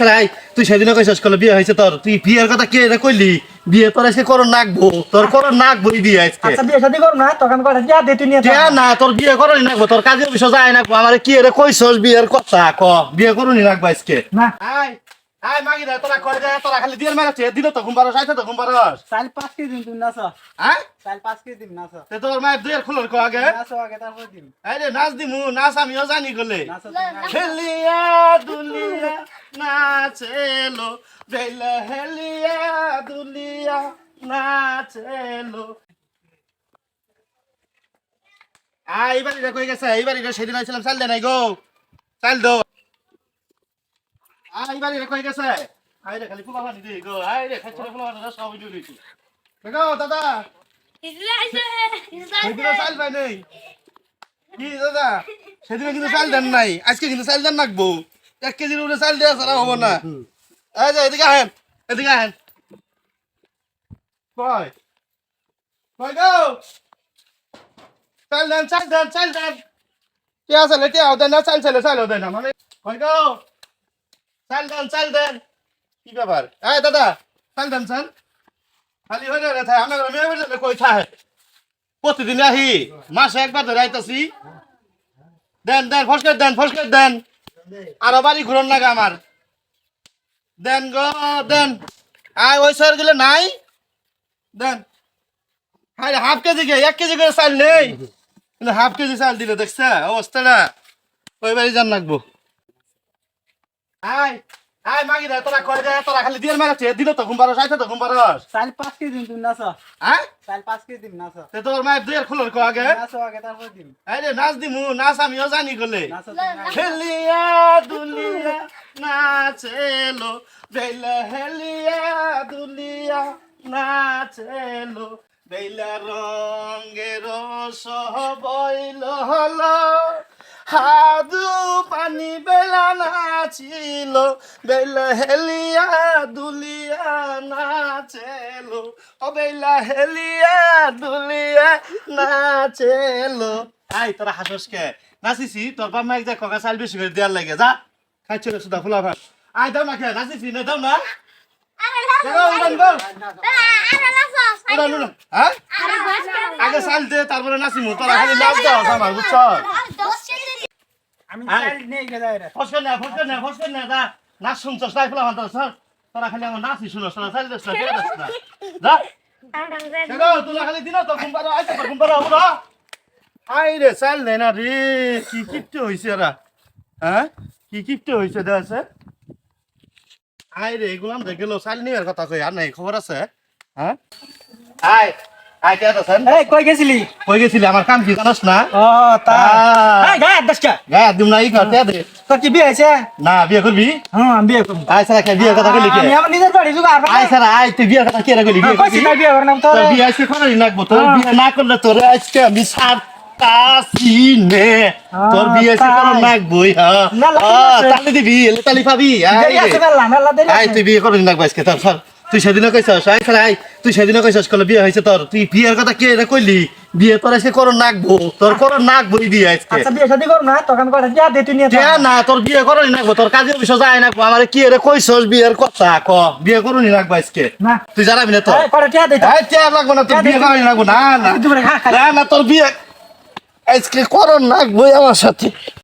ছাড়া আই তুই সেদিনও কইছস কলে বিয়ে হয়েছে তোর তুই বিয়ের কথা কে রে কইলি বিয়ে তোর আজকে করো নাকবো তোর করো নাকবই বিয়ে আজকে আচ্ছা বিয়ে শাদি করব না তখন কয়টা যা দে তুই নিয়ে কে না তোর বিয়ে করো নাকবো তোর কাজে বিষয় যায় নাকবো আমার কি রে কইছস বিয়ের কথা ক বিয়ে করো নি নাকবো আজকে না আই আই মাগি রে তোরা কই যায় তোরা খালি দিন মারছে দিল তো ঘুমবারস আইছে তো ঘুমবারস চাল 5 কেজি দিন তুমি নাচ হ্যাঁ চাল 5 কেজি দিন নাচ তে তোর মায়ের দুয়ের খুলর কো আগে নাচ আগে তারপর দিন এই রে নাচ দিমু নাচ আমিও জানি গলে নাচ হেলিয়া দুলিয়া নাচেলো বেলা হেলিয়া দুলিয়া নাচেলো এইবারই রে কই গেছে এইবারই রে সেদিন আইছিলাম চাল দে নাই গো চাল দো এইবারই রে কই গেছে আই রে খালি ফুলা পানি দে গো আই রে খাইছরে ফুলা পানি সব ভিডিও দিছি দেখো দাদা সেদিন চাল পাই নাই কি দাদা সেদিন কিন্তু চাল দেন নাই আজকে কিন্তু চাল দেন নাকবো 1 কেজির উপরে চাল দেয়া ছাড়া হবো না এই যে এদিকে আহেন কই কই গো চাল দেন কে আছে লেটে আও দেন না চাল দেন না মানে কই গো চাল দেন কি ব্যাপার এই দাদা চাল দেন খালি হইরে রে থাই আমরা মেয়ে বেজে কই থাই প্রতিদিন আহি মাসে একবার ধরে আইতাছি দেন ফসকেট দেন আর বাড়ি ঘুরন লাগা আমার দেন গো দেন আয় ওই সর গেলে নাই দেন হাই হাফ কেজি কে 1 কেজি করে চাল নেই কিন্তু হাফ কেজি চাল দিলে দেখছে অবস্থাটা ওই বাড়ি যান লাগবো আয় আয় মাগি রে তোরা কই যায় তোরা খালি দিন মারছে দিল তো ঘুমবারস আইছে তো ঘুমবারস চাল 5 কেজি দিন তুমি নাচ হ্যাঁ চাল 5 কেজি দিন নাচ তে তোর মায়ের দুয়ের খুলর কো আগে নাচ আগে তারপর দিন এই রে নাচ দিমু নাচ আমিও জানি গলে নাচ হেলিয়া দুলিয়া নাচেলো বেলা হেলিয়া দুলিয়া নাচেলো বেলা রঙের সবইল হলো হাদু পানি বেলা নাচিল বেলা হেলিয়া দুলিয়া নাচেলো ও বেলা হেলিয়া দুলিয়া নাচেলো আই তোরা হাসস কে নাচিছি তোর বাপ মা এক যা ককা চাল বেশি করে দেওয়ার লাগে যা খাইছো রে সুদা ফুলা ভাত আই দাও না কে নাচিছি না দাও না হ্যাঁ আগে চাল দে তারপরে নাচিমু তোরা খালি নাচ দাও আমার বুঝছ আমি চাল নেই গে যাই রে ফসকে না দা নাচ শুনছস তাই ফুলা ভাত স্যার তোরা খালি আমার নাচি শুনছ তোরা চাল দেস না কে দেস না যা দেখো তোরা খালি দিন তো ঘুমপারা আইছে তো ঘুমপারা হবো না আই রে চাল দে না রে কি কিপটে হইছে রা হ্যাঁ কি কিপটে হইছে দেছে আই রে এগুলাম দেখে গেল চাল নিবার কথা কই আর নাই খবর আছে হ্যাঁ আই আই কে আছেন এই কই গেছিলি কই গেছিলি আমার কাম কি জানাস না ও তা এই গায় দশটা গায় দিম না ই করতে দে তোর কি বিয়ে হইছে না বিয়ে করবি হ্যাঁ আমি বিয়ে করব আই সারা কে বিয়ে কথা কইলি কে আমি আমার নিজের বাড়ি জুগার আই সারা আই তুই বিয়ে কথা কে রে কইলি বিয়ে কইছি করবি না বিয়ে করলাম তোর তোর বিয়ে আজকে কোন দিন লাগবো তোর বিয়ে না করলে তোর আজকে আমি সারতাছি নে তোর বিয়ে আজকে কোন লাগবই হ্যাঁ না, লাগবে। তালি দিবি তালি পাবি দেরি আছে বেলা মেলা দেরি আই আছে তুই বিয়ে করবি লাগবো আজকে তোর সর তুই সেদিনও কইছস আই সারা আই তুই সেদিনও কইছস কলে বিয়ে হয়েছে তোর তুই বিয়ের কথা কে রে কইলি বিয়ে তোর আজকে করো নাকবো তোর করো নাকবই বিয়ে আজকে আচ্ছা বিয়ে শাদি করব না তখন কয়টা যা দে তুই নিয়ে কে না তোর বিয়ে করো নাকবো তোর কাজে বিষয় যায় নাকবো আমার কি রে কইছস বিয়ের কথা ক বিয়ে করো নি লাগবো আজকে না তুই জানাবি না তো এই কয়টা যা দে এই কে লাগবো না তোর বিয়ে করো নি লাগবো না তুই বলে খা খা না তোর বিয়ে আজকে করো নাকবো আমার সাথে